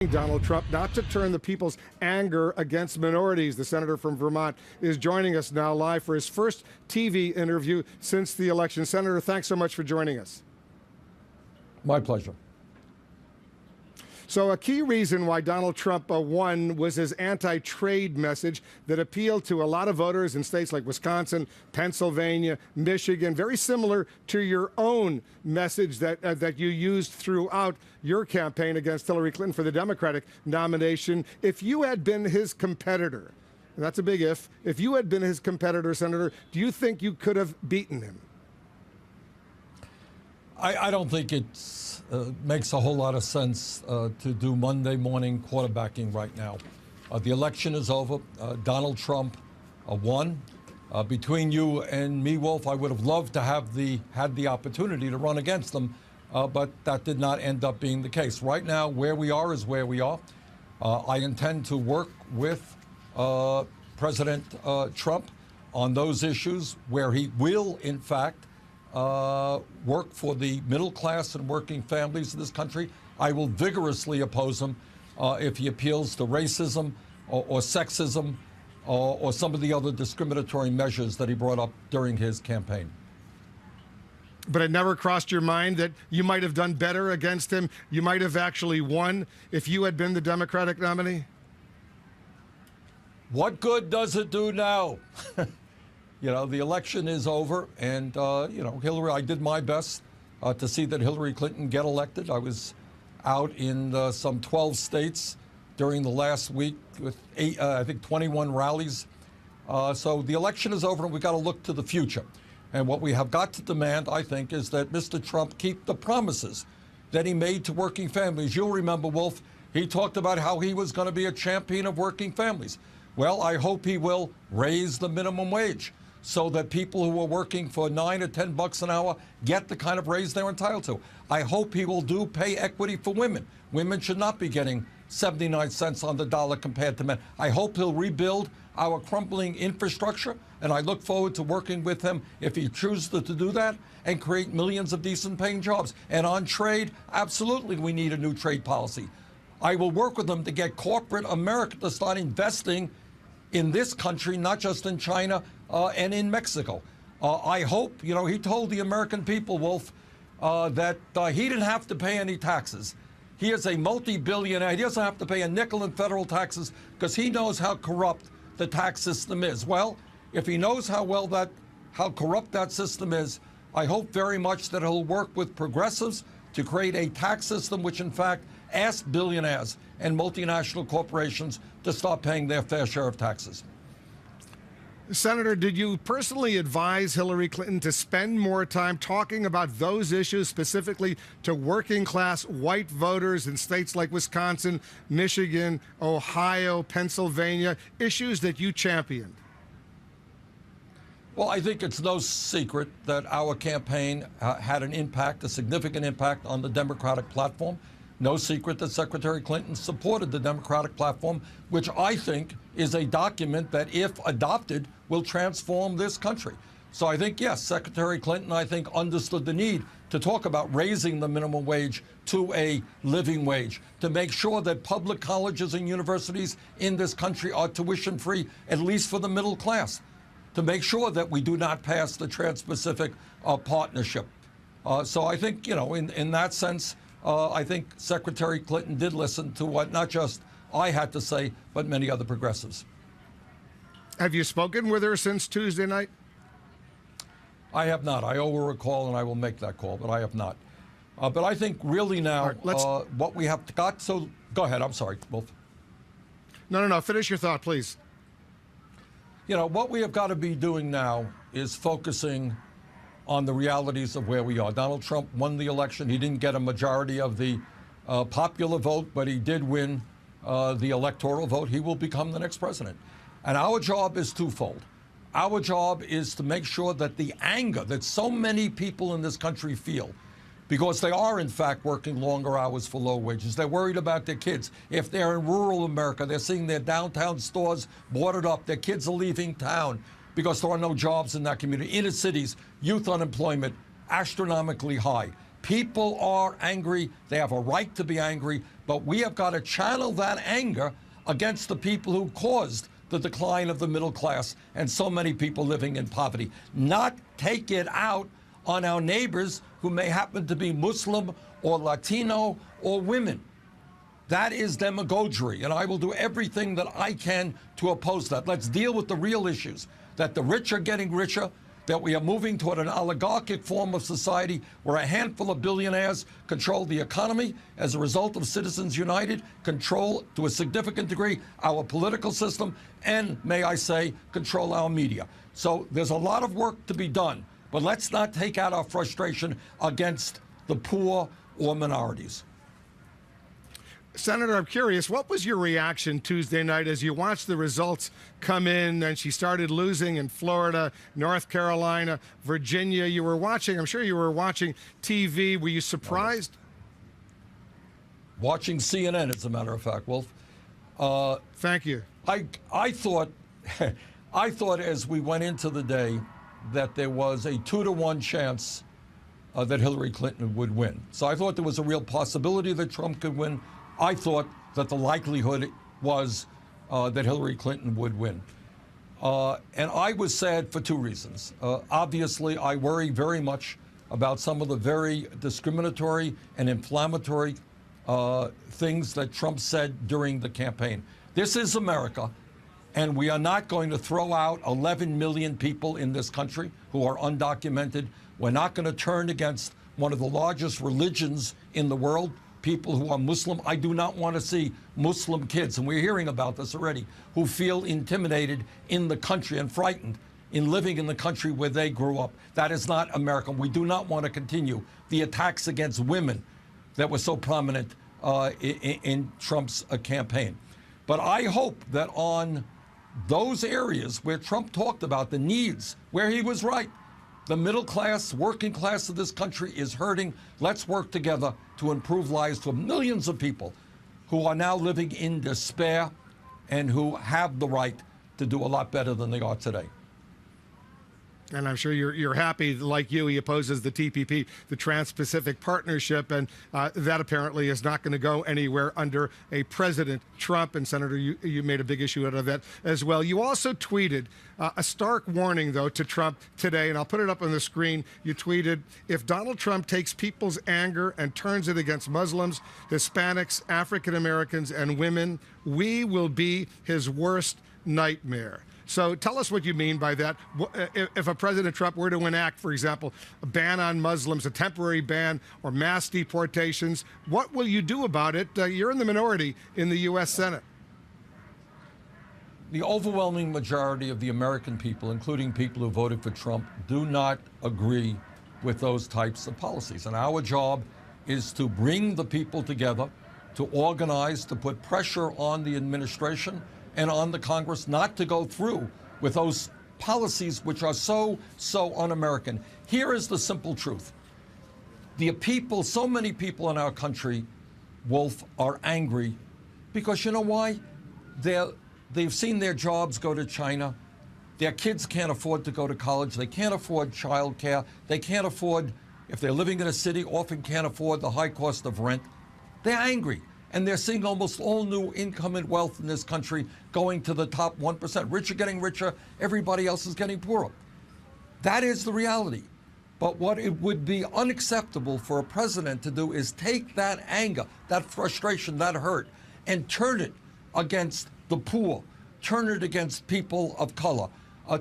Donald Trump not to turn the people's anger against minorities. The senator from Vermont is joining us now live for his first TV interview since the election. Senator, thanks so much for joining us. My pleasure. So a key reason why Donald Trump won was his anti-trade message that appealed to a lot of voters in states like Wisconsin, Pennsylvania, Michigan, very similar to your own message that you used throughout your campaign against Hillary Clinton for the Democratic nomination. If you had been his competitor, and that's a big if you had been his competitor, Senator, do you think you could have beaten him? I don't think it makes a whole lot of sense to do Monday morning quarterbacking right now. The election is over. Donald Trump won. Between you and me, Wolf, I would have loved to have had the opportunity to run against them, but that did not end up being the case. Right now, where we are is where we are. I intend to work with President Trump on those issues where he will, in fact, work for the middle class and working families of this country. I will vigorously oppose him if he appeals to racism or sexism or some of the other discriminatory measures that he brought up during his campaign. But it never crossed your mind that you might have done better against him? You might have actually won if you had been the Democratic nominee? What good does it do now? You know, the election is over, and, you know, Hillary, I did my best to see that Hillary Clinton get elected. I was out in some 12 states during the last week with I think 21 rallies. So the election is over, and we've got to look to the future. And what we have got to demand, I think, is that Mr. Trump keep the promises that he made to working families. You'll remember, Wolf, he talked about how he was going to be a champion of working families. Well, I hope he will raise the minimum wage, so that people who are working for $9 or $10 an hour get the kind of raise they're entitled to. I hope he will do pay equity for women. Women should not be getting 79 cents on the dollar compared to men. I hope he'll rebuild our crumbling infrastructure, and I look forward to working with him if he chooses to do that and create millions of decent paying jobs. And on trade, absolutely we need a new trade policy. I will work with him to get corporate America to start investing in this country, not just in China and in Mexico. I hope, you know, he told the American people, Wolf, that he didn't have to pay any taxes. He is a multi-billionaire. He doesn't have to pay a nickel in federal taxes because he knows how corrupt the tax system is. Well, if he knows how corrupt that system is, I hope very much that he'll work with progressives to create a tax system which, in fact, asks billionaires and multinational corporations to stop paying their fair share of taxes. Senator, did you personally advise Hillary Clinton to spend more time talking about those issues specifically to working class white voters in states like Wisconsin, Michigan, Ohio, Pennsylvania, issues that you championed? Well, I think it's no secret that our campaign had an impact, a significant impact on the Democratic platform. No secret that Secretary Clinton supported the Democratic platform, which I think is a document that, if adopted, will transform this country. So I think, yes, Secretary Clinton, I think, understood the need to talk about raising the minimum wage to a living wage, to make sure that public colleges and universities in this country are tuition-free, at least for the middle class, to make sure that we do not pass the Trans-Pacific Partnership. So I think, you know, in that sense, I think Secretary Clinton did listen to what not just I had to say, but many other progressives. Have you spoken with her since Tuesday night? I have not. I owe her a call, and I will make that call, but I have not. But I think really now what we have got, so go ahead. I'm sorry, Wolf. No. Finish your thought, please. You know, what we have got to be doing now is focusing on the realities of where we are. Donald Trump won the election. He didn't get a majority of the popular vote, but he did win the electoral vote. He will become the next president. And our job is twofold. Our job is to make sure that the anger that so many people in this country feel, because they are, in fact, working longer hours for low wages. They're worried about their kids. If they're in rural America, they're seeing their downtown stores boarded up. Their kids are leaving town because there are no jobs in that community. Inner cities, youth unemployment, astronomically high. People are angry. They have a right to be angry. But we have got to channel that anger against the people who caused the decline of the middle class and so many people living in poverty, not take it out on our neighbors who may happen to be Muslim or Latino or women. That is demagoguery, and I will do everything that I can to oppose that. Let's deal with the real issues, that the rich are getting richer, that we are moving toward an oligarchic form of society where a handful of billionaires control the economy as a result of Citizens United, control to a significant degree our political system, and, may I say, control our media. So there's a lot of work to be done, but let's not take out our frustration against the poor or minorities. Senator, I'm curious, what was your reaction Tuesday night as you watched the results come in and she started losing in Florida, North Carolina, Virginia? You were watching, I'm sure you were watching TV. Were you surprised? Watching CNN, as a matter of fact, Wolf. Thank you. I thought, I thought as we went into the day that there was a 2-to-1 chance that Hillary Clinton would win. So I thought there was a real possibility that Trump could win. I thought that the likelihood was that Hillary Clinton would win. And I was sad for two reasons. Obviously, I worry very much about some of the very discriminatory and inflammatory things that Trump said during the campaign. This is America, and we are not going to throw out 11 million people in this country who are undocumented. We're not going to turn against one of the largest religions in the world, people who are Muslim. I do not want to see Muslim kids, and we're hearing about this already, who feel intimidated in the country and frightened in living in the country where they grew up. That is not America. We do not want to continue the attacks against women that were so prominent in Trump's campaign. But I hope that on those areas where Trump talked about the needs, where he was right, the middle class, working class of this country is hurting. Let's work together to improve lives for millions of people who are now living in despair and who have the right to do a lot better than they are today. And I'm sure you're happy, like you, he opposes the TPP, the Trans-Pacific Partnership, and that apparently is not going to go anywhere under a President Trump. And Senator, you made a big issue out of that as well. You also tweeted a stark warning, though, to Trump today, and I'll put it up on the screen. You tweeted, if Donald Trump takes people's anger and turns it against Muslims, Hispanics, African Americans, and women, we will be his worst nightmare. So tell us what you mean by that. If a President Trump were to enact, for example, a ban on Muslims, a temporary ban, or mass deportations, what will you do about it? You're in the minority in the U.S. Senate. The overwhelming majority of the American people, including people who voted for Trump, do not agree with those types of policies. And our job is to bring the people together, to organize, to put pressure on the administration and on the Congress not to go through with those policies which are so un-American. Here is the simple truth. The people, so many people in our country, Wolf, are angry because you know why? They've seen their jobs go to China. Their kids can't afford to go to college. They can't afford child care. They can't afford, if they're living in a city, often can't afford the high cost of rent. They're angry. And they're seeing almost all new income and wealth in this country going to the top 1%. Rich are getting richer. Everybody else is getting poorer. That is the reality. But what it would be unacceptable for a president to do is take that anger, that frustration, that hurt, and turn it against the poor, turn it against people of color,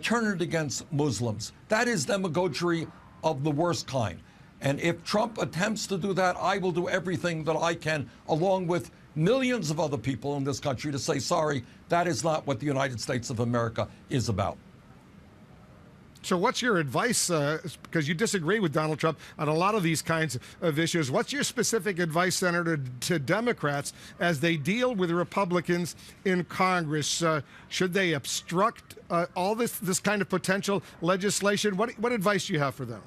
turn it against Muslims. That is demagoguery of the worst kind. And if Trump attempts to do that, I will do everything that I can, along with millions of other people in this country, to say, sorry, that is not what the United States of America is about. So what's your advice, because you disagree with Donald Trump on a lot of these kinds of issues, what's your specific advice, Senator, to Democrats as they deal with Republicans in Congress? Should they obstruct all this kind of potential legislation? What advice do you have for them?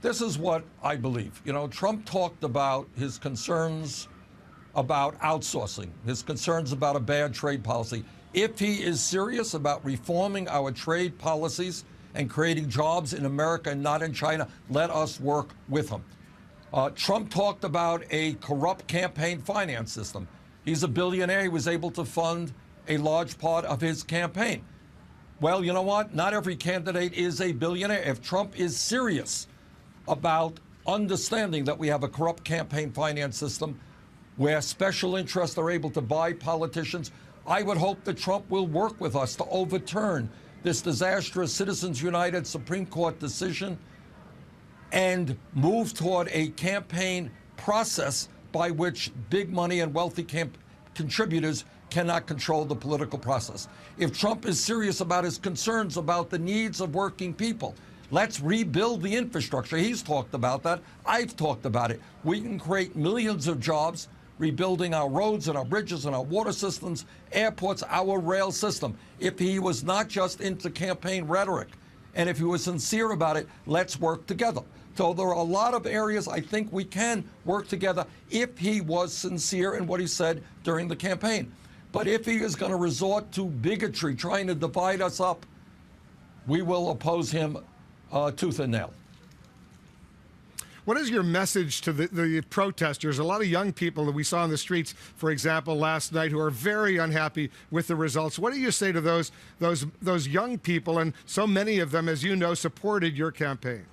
This is what I believe. You know, Trump talked about his concerns about outsourcing, his concerns about a bad trade policy. If he is serious about reforming our trade policies and creating jobs in America and not in China, let us work with him. Trump talked about a corrupt campaign finance system. He's a billionaire. He was able to fund a large part of his campaign. Well, you know what? Not every candidate is a billionaire. If Trump is serious about understanding that we have a corrupt campaign finance system where special interests are able to buy politicians, I would hope that Trump will work with us to overturn this disastrous Citizens United Supreme Court decision and move toward a campaign process by which big money and wealthy contributors cannot control the political process. If Trump is serious about his concerns about the needs of working people, let's rebuild the infrastructure. He's talked about that. I've talked about it. We can create millions of jobs rebuilding our roads and our bridges and our water systems, airports, our rail system. If he was not just into campaign rhetoric, and if he was sincere about it, let's work together. So there are a lot of areas I think we can work together if he was sincere in what he said during the campaign. But if he is going to resort to bigotry, trying to divide us up, we will oppose him tooth and nail. What is your message to the protesters? A lot of young people that we saw in the streets, for example, last night, who are very unhappy with the results. What do you say to those young people, and so many of them, as you know, supported your campaign?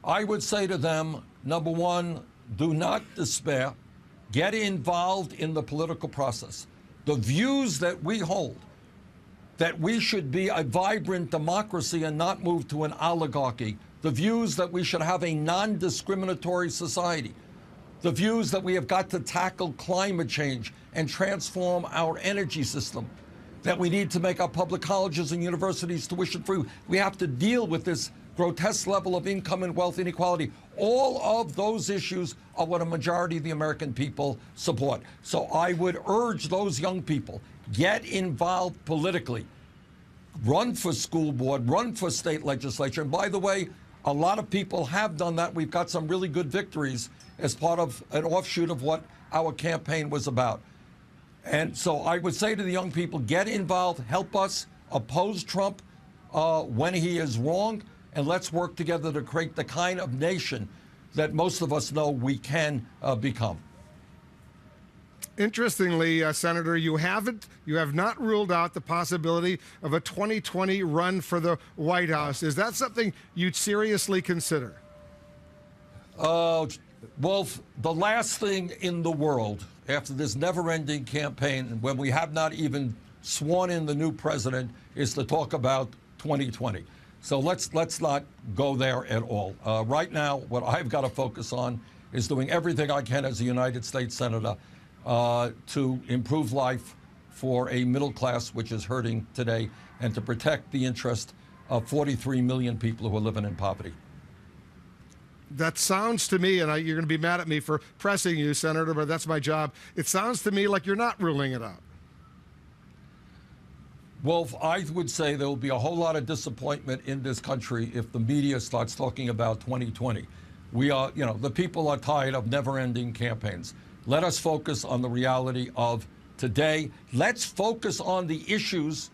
I would say to them, number one, do not despair. Get involved in the political process. The views that we hold, that we should be a vibrant democracy and not move to an oligarchy, the views that we should have a non-discriminatory society, the views that we have got to tackle climate change and transform our energy system, that we need to make our public colleges and universities tuition-free. We have to deal with this grotesque level of income and wealth inequality. All of those issues are what a majority of the American people support. So I would urge those young people, get involved politically. Run for school board, run for state legislature. And by the way, a lot of people have done that. We've got some really good victories as part of an offshoot of what our campaign was about. And so I would say to the young people, get involved, help us oppose Trump when he is wrong, and let's work together to create the kind of nation that most of us know we can become. Interestingly, Senator, you have not ruled out the possibility of a 2020 run for the White House. Is that something you'd seriously consider? Wolf, the last thing in the world after this never-ending campaign, when we have not even sworn in the new president, is to talk about 2020. So let's not go there at all. Right now, what I've got to focus on is doing everything I can as a United States Senator to improve life for a middle class which is hurting today, and to protect the interest of 43 million people who are living in poverty. That sounds to me, and you're going to be mad at me for pressing you, Senator, but that's my job. It sounds to me like you're not ruling it out. Wolf, I would say there will be a whole lot of disappointment in this country if the media starts talking about 2020. We are, the people are tired of never-ending campaigns. Let us focus on the reality of today. Let's focus on the issues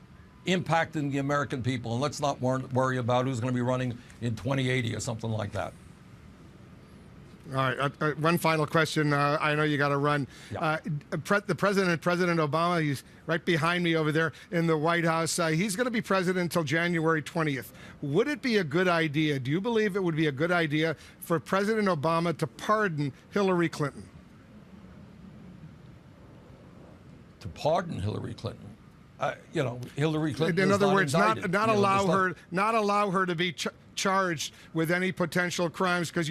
impacting the American people, and let's not worry about who's going to be running in 2080 or something like that. All right. One final question. I know you got to run. Yeah. The President Obama, he's right behind me over there in the White House. He's going to be president until January 20th. Would it be a good idea? Do you believe it would be a good idea for President Obama to pardon Hillary Clinton? To pardon Hillary Clinton? Hillary Clinton. In other words, not indicted. not allow her to be charged with any potential crimes, because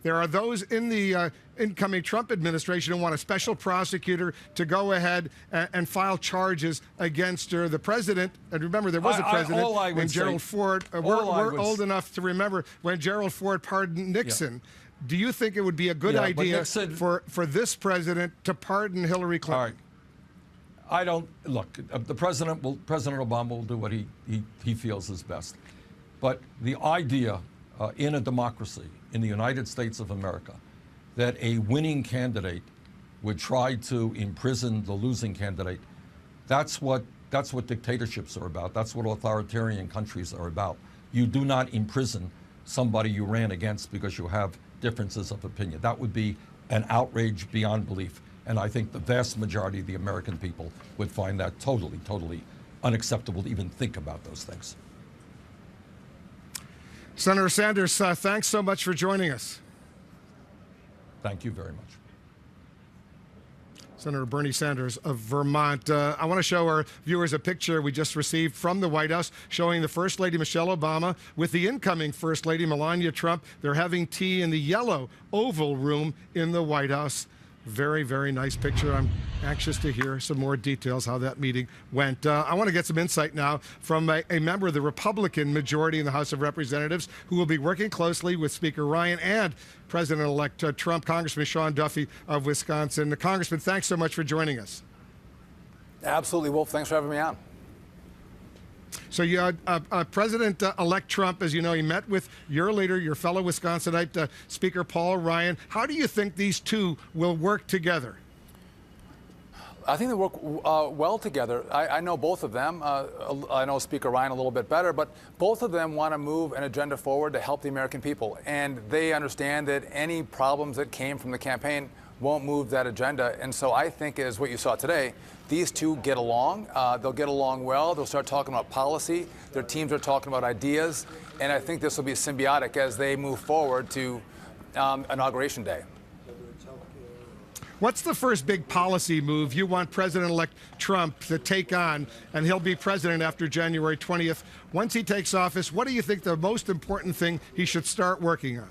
there are those in the incoming Trump administration who want a special prosecutor to go ahead and file charges against her. The president, and remember, there was a president when Gerald Ford. We're old enough to remember when Gerald Ford pardoned Nixon. Yeah. Do you think it would be a good idea Nixon, for this president to pardon Hillary Clinton? All right. I don't look. President Obama will do what he feels is best. But the idea in a democracy, in the United States of America, that a winning candidate would try to imprison the losing candidate, that's what dictatorships are about. That's what authoritarian countries are about. You do not imprison somebody you ran against because you have differences of opinion. That would be an outrage beyond belief. And I think the vast majority of the American people would find that totally, totally unacceptable to even think about those things. Senator Sanders, thanks so much for joining us. Thank you very much. Senator Bernie Sanders of Vermont. I want to show our viewers a picture we just received from the White House showing the First Lady Michelle Obama with the incoming First Lady Melania Trump. They're having tea in the yellow Oval Room in the White House. Very, very nice picture. I'm anxious to hear some more details how that meeting went. I want to get some insight now from a member of the Republican majority in the House of Representatives who will be working closely with Speaker Ryan and President-elect Trump, Congressman Sean Duffy of Wisconsin. Congressman, thanks so much for joining us. Absolutely, Wolf. Thanks for having me on. So you President-elect Trump, as you know, he met with your leader, your fellow Wisconsinite, Speaker Paul Ryan. How do you think these two will work together? I think they work well together. I know both of them. I know Speaker Ryan a little bit better, but both of them want to move an agenda forward to help the American people. And they understand that any problems that came from the campaign won't move that agenda. And so I think, as what you saw today, these two get along. They'll get along well. They'll start talking about policy. Their teams are talking about ideas. And I think this will be symbiotic as they move forward to Inauguration Day. What's the first big policy move you want President-elect Trump to take on, and he'll be president after January 20th? Once he takes office, what do you think the most important thing he should start working on?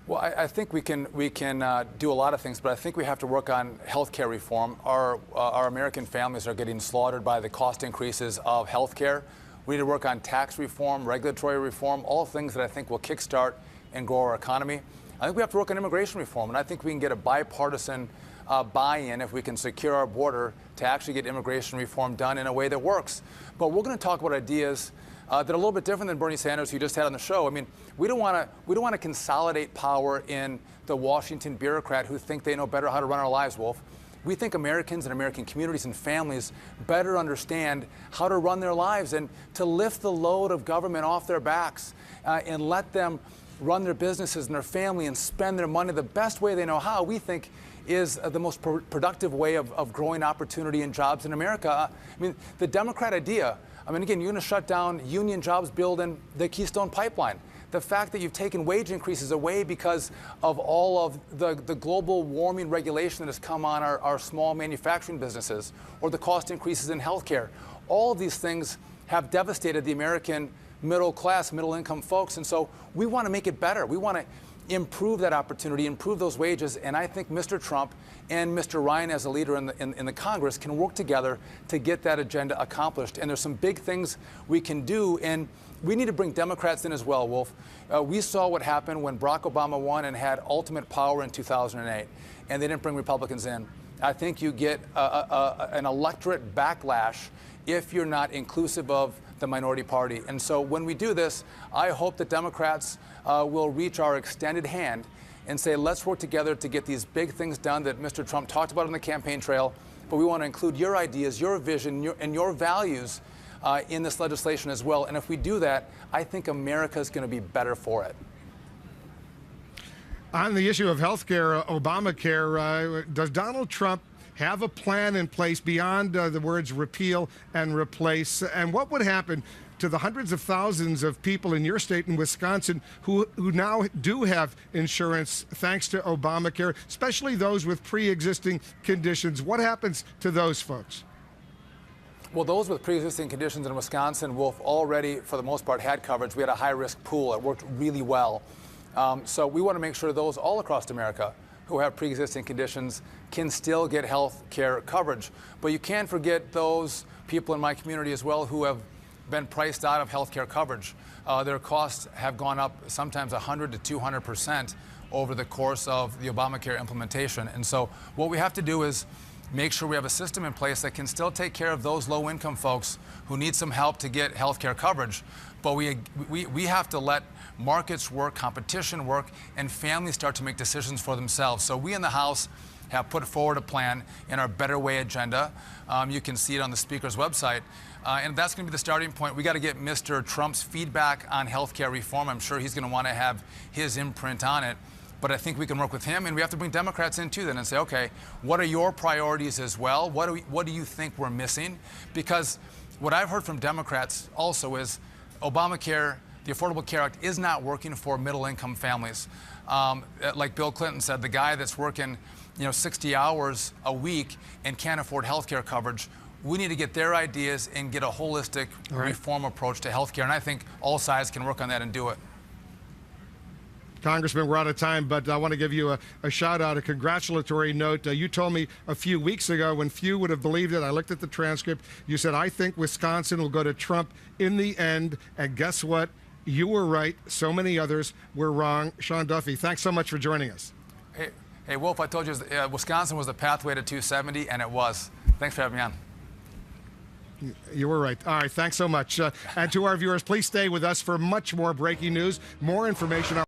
Well, I think we can do a lot of things, but I think we have to work on health care reform. Our American families are getting slaughtered by the cost increases of health care. We need to work on tax reform, regulatory reform, all things that I think will kickstart and grow our economy. I think we have to work on immigration reform, and I think we can get a bipartisan buy-in if we can secure our border to actually get immigration reform done in a way that works. But we're going to talk about ideas that are a little bit different than Bernie Sanders, who you just had on the show. I mean, we don't want to consolidate power in the Washington bureaucrat who think they know better how to run our lives, Wolf. We think Americans and American communities and families better understand how to run their lives and to lift the load of government off their backs and let them run their businesses and their family and spend their money the best way they know how, we think is the most productive way of growing opportunity and jobs in America. I mean, the Democrat idea, I mean, again, you're going to shut down union jobs building the Keystone Pipeline. The fact that you've taken wage increases away because of all of the global warming regulation that has come on our small manufacturing businesses, or the cost increases in healthcare. All of these things have devastated the American middle class, middle income folks. And so we want to make it better. We want to improve that opportunity, improve those wages. And I think Mr. Trump and Mr. Ryan, as a leader in the Congress, can work together to get that agenda accomplished. And there's some big things we can do. And we need to bring Democrats in as well, Wolf. We saw what happened when Barack Obama won and had ultimate power in 2008, and they didn't bring Republicans in. I think you get an electorate backlash if you're not inclusive of the minority party. And so when we do this, I hope that Democrats will reach our extended hand and say, let's work together to get these big things done that Mr. Trump talked about on the campaign trail. But we want to include your ideas, your vision, and your values in this legislation as well. And if we do that, I think America is going to be better for it. On the issue of health care, Obamacare, does Donald Trump have a plan in place beyond the words repeal and replace? And what would happen to the hundreds of thousands of people in your state in Wisconsin who now do have insurance thanks to Obamacare, especially those with pre-existing conditions? What happens to those folks? Well, those with pre-existing conditions in Wisconsin, Wolf, already, for the most part, had coverage. We had a high-risk pool. It worked really well. So we want to make sure those all across America who have pre-existing conditions can still get health care coverage. But you can't forget those people in my community as well who have been priced out of health care coverage. Their costs have gone up sometimes 100 to 200% over the course of the Obamacare implementation. And so what we have to do is make sure we have a system in place that can still take care of those low-income folks who need some help to get health care coverage. But we have to let markets work, competition work, and families start to make decisions for themselves. So we in the House have put forward a plan in our Better Way agenda. You can see it on the Speaker's website. And that's going to be the starting point. We got to get Mr. Trump's feedback on health care reform. I'm sure he's going to want to have his imprint on it. But I think we can work with him, and we have to bring Democrats in too then and say, okay, what are your priorities as well? What do you think we're missing? Because what I've heard from Democrats also is Obamacare, the Affordable Care Act, is not working for middle-income families. Like Bill Clinton said, the guy that's working 60 hours a week and can't afford health care coverage, we need to get their ideas and get a holistic reform approach to health care. And I think all sides can work on that and do it. Congressman, we're out of time, but I want to give you a shout out, a congratulatory note. You told me a few weeks ago, when few would have believed it, I looked at the transcript, you said, I think Wisconsin will go to Trump in the end. And guess what? You were right. So many others were wrong. Sean Duffy, thanks so much for joining us. Hey, Wolf, I told you Wisconsin was the pathway to 270, and it was. Thanks for having me on. You were right. All right, thanks so much. And to our viewers, please stay with us for much more breaking news, more information on